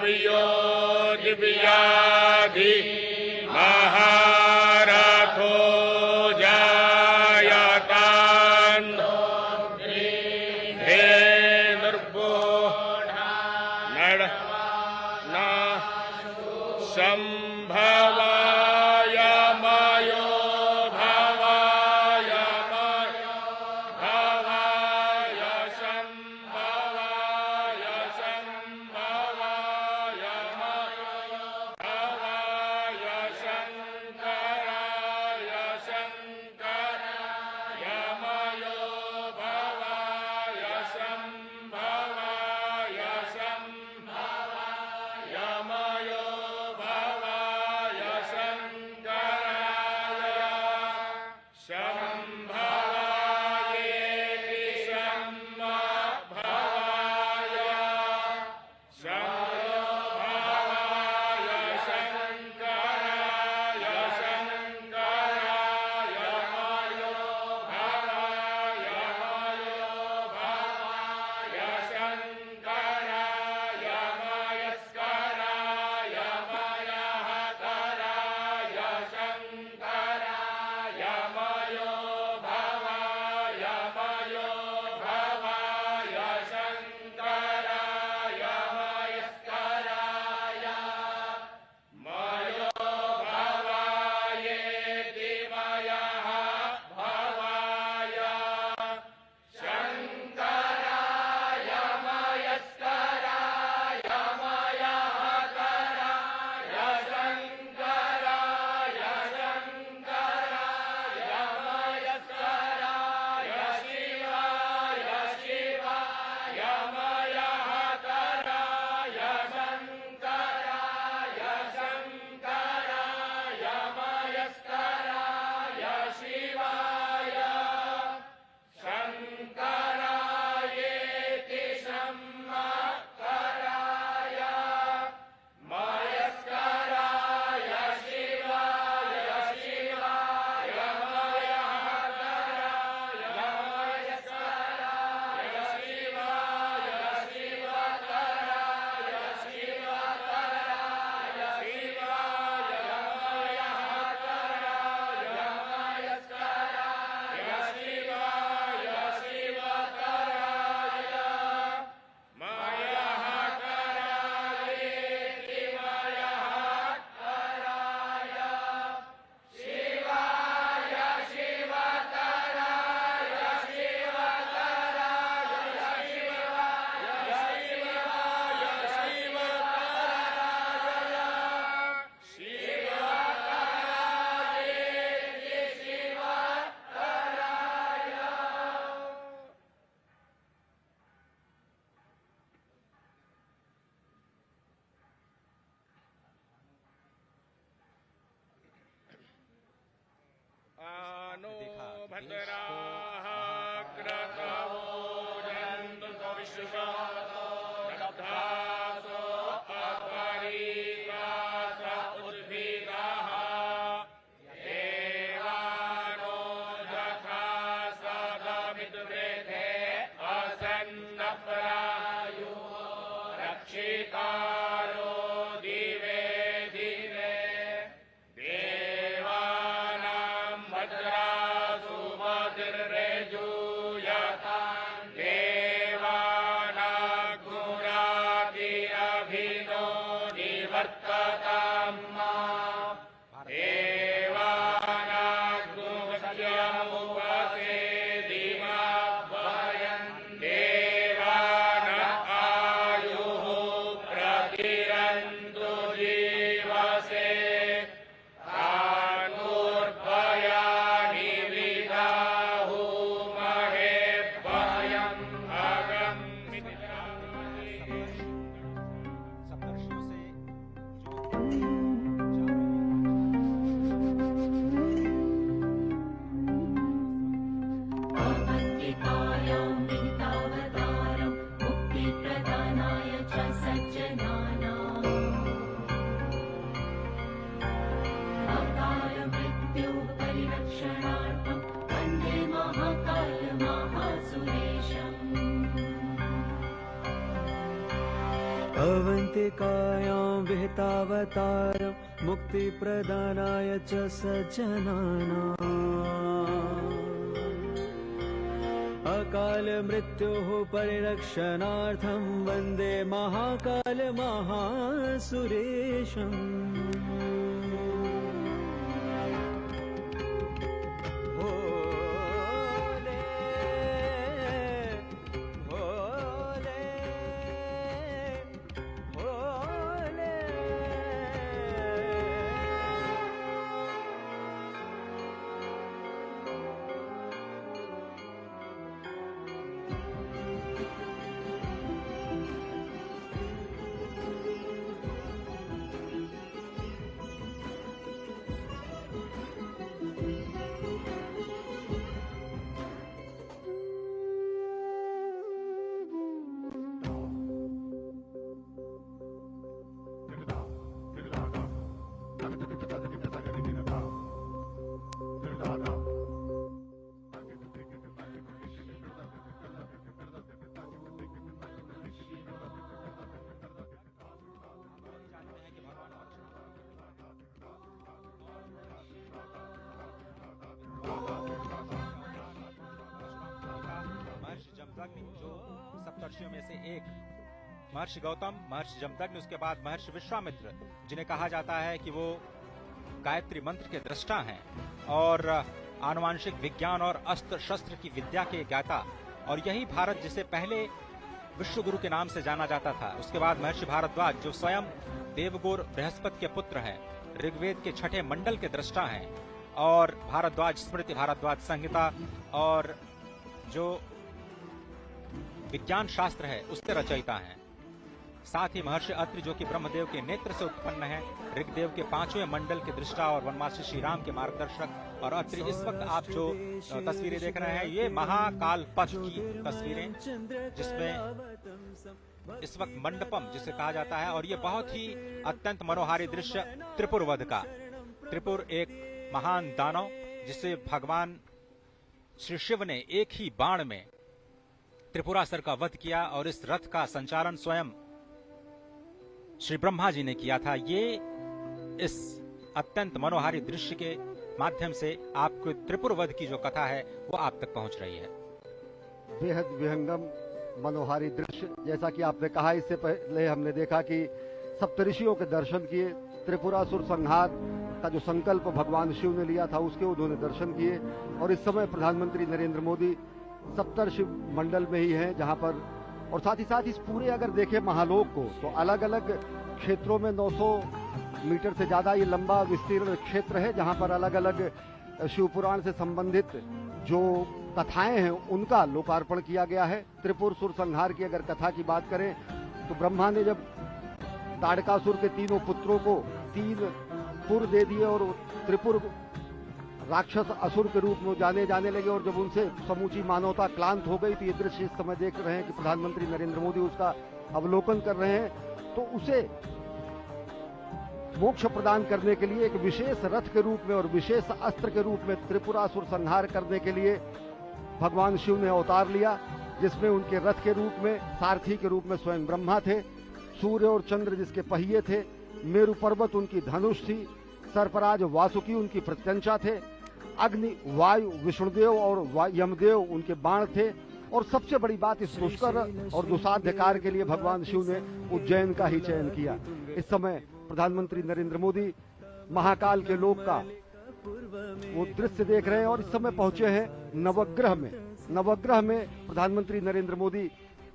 भव्यो दिव्याधि महारथो जायतान् धेनुर्बोधा नड न संभवाय मयो भवाय भवाय संभवाय संभवाय मयो भवाय शंकराय शंकराय मयो भवाय संभवाय संभवाय मयो भवाय शंकराय संभवायेति संभवाय संभवाय शंकराय शंकराय मयो भवाय भवाय शंकराय मयस्कराय मयहतराय शंकराय मयो भवाय शंकराय मयस्कराय मयो भवायेति मयः भवाय शंकराय मयस्कराय मयहतराय शंकराय शंकराय मयस्कराय शिवाय शिवाय मयहतराय शंकराय शंकराय मयस्कराय शिवाय शंकरायेति संमकराय मयस्कराय शिवाय शिवाय मयहतराय मयस्कराय शिवाय शिवतराय शिवतराय शिवाय मयहतराय मयस्कराय शिवाय शिवतराय मयहतरायेति मयहतराय शिवाय शिवतराय शिवतराय शिवाय शिवतराय शिवतरायेति शिवतराय आनो भद्राः क्रतवो जन्तु विश्वतो रब्धासो अपरीतास उद्भिदाः देवानो यथा सदमिद्वेधे असन्नप्रायो रक्षितारो दिवे दिवे देवानां भद्रासु मतिर्रेजूयतां देवानाग्मुराति अभिनो निवर्ततां देवानाग्मुपसेदिमाभयं देवान आयुः प्रतिरन्तु जीवसे तान्मूर्भयानि विदाहुमहे भयम् अगम्यतामहि। सप्तर्षियों से अवन्तिकायां निहितावतारं मुक्तिप्रदानाय च सज्जनानाम् अकालमृत्युः परिरक्षणार्थं वन्दे महाकालमहासुरेशम् अवन्तिकायां विहितावतारं मुक्तिप्रदानाय च सज्जनानाम् अकालमृत्योः परिरक्षणार्थं वन्दे महाकालमहासुरेशम् जो सप्तर्षियों में से एक महर्षि गौतम, महर्षि जमदग्नि, उसके बाद महर्षि विश्वामित्र, जिन्हें कहा जाता है कि वो गायत्री मंत्र के दृष्टा हैं और आनुवांशिक विज्ञान और अस्त्र शस्त्र की विद्या के ज्ञाता, और यही भारत जिसे पहले विश्वगुरु के नाम से जाना जाता था। उसके बाद महर्षि भारद्वाज, जो स्वयं देवगुरु बृहस्पति के पुत्र हैं, ऋग्वेद के छठे मंडल के दृष्टा हैं, और भारद्वाज स्मृति, भारद्वाज संहिता और जो विज्ञान शास्त्र है उसके रचयिता हैं। साथ ही महर्षि अत्रि, जो कि ब्रह्मदेव के नेत्र से उत्पन्न है, ऋग्वेद के 5वें मंडल के दृष्टा और वनवासी श्री राम के मार्गदर्शक। और अत्रि, इस वक्त आप जो तस्वीरें देख रहे हैं, ये महाकाल पथ की तस्वीरें, जिसमें इस वक्त मंडपम जिसे कहा जाता है, और ये बहुत ही अत्यंत मनोहारी दृश्य त्रिपुर वध का। त्रिपुर एक महान दानव, जिसे भगवान श्री शिव ने एक ही बाण में त्रिपुरासुर का वध किया, और इस रथ का संचालन स्वयं श्री ब्रह्मा जी ने किया था। ये इस अत्यंत मनोहारी दृश्य के माध्यम से आपको त्रिपुर वध की जो कथा है वो आप तक पहुंच रही है। बेहद विहंगम मनोहारी दृश्य, जैसा कि आपने कहा, इससे पहले हमने देखा कि सप्तऋषियों के दर्शन किए, त्रिपुरासुर संहार का जो संकल्प भगवान शिव ने लिया था उसके उन्होंने दर्शन किए, और इस समय प्रधानमंत्री नरेंद्र मोदी सप्तर्षि मंडल में ही हैं, जहां पर, और साथ ही साथ इस पूरे अगर देखें महालोक को, तो अलग अलग क्षेत्रों में 900 मीटर से ज्यादा ये लंबा विस्तीर्ण क्षेत्र है, जहां पर अलग अलग शिव पुराण से संबंधित जो कथाएं हैं उनका लोकार्पण किया गया है। त्रिपुर सुर संहार की अगर कथा की बात करें तो ब्रह्मा ने जब ताड़कासुर के तीनों पुत्रों को 3 पुर दे दिए और त्रिपुर राक्षस असुर के रूप में जाने लगे, और जब उनसे समूची मानवता क्लांत हो गई, तो ये दृश्य इस समय देख रहे हैं कि प्रधानमंत्री नरेंद्र मोदी उसका अवलोकन कर रहे हैं। तो उसे मोक्ष प्रदान करने के लिए एक विशेष रथ के रूप में और विशेष अस्त्र के रूप में त्रिपुरासुर संहार करने के लिए भगवान शिव ने अवतार लिया, जिसमें उनके रथ के रूप में, सारथी के रूप में स्वयं ब्रह्मा थे, सूर्य और चंद्र जिसके पहिए थे, मेरु पर्वत उनकी धनुष थी, सर्पराज वासुकी उनकी प्रत्यंचा थे, अग्नि वायु विष्णुदेव और यमदेव उनके बाण थे, और सबसे बड़ी बात, इस दुष्कर और दुसाध्य कार्य के लिए भगवान शिव ने उज्जैन का ही चयन किया। इस समय प्रधानमंत्री नरेंद्र मोदी महाकाल के लोक का वो दृश्य देख रहे हैं, और इस समय पहुंचे हैं नवग्रह में। नवग्रह में प्रधानमंत्री नरेंद्र मोदी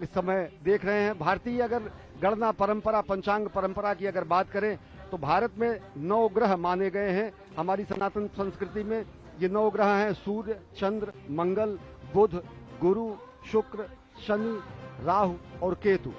इस समय देख रहे हैं। भारतीय अगर गणना परंपरा, पंचांग परंपरा की अगर बात करें तो भारत में 9 ग्रह माने गए हैं। हमारी सनातन संस्कृति में ये 9 ग्रह हैं: सूर्य, चंद्र, मंगल, बुध, गुरु, शुक्र, शनि, राहु और केतु।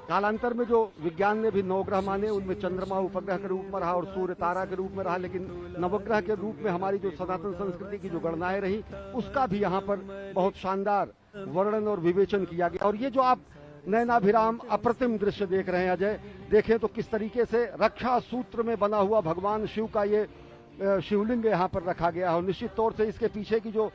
कालांतर में जो विज्ञान ने भी 9 ग्रह माने, उनमें चंद्रमा उपग्रह के रूप में रहा और सूर्य तारा के रूप में रहा, लेकिन नवग्रह के रूप में हमारी जो सनातन संस्कृति की जो गणनाएं रही उसका भी यहाँ पर बहुत शानदार वर्णन और विवेचन किया गया। और ये जो आप नयनाभिराम अप्रतिम दृश्य देख रहे हैं अजय, देखें तो किस तरीके से रक्षा सूत्र में बना हुआ भगवान शिव का ये शिवलिंग यहाँ पर रखा गया है, और निश्चित तौर से इसके पीछे की जो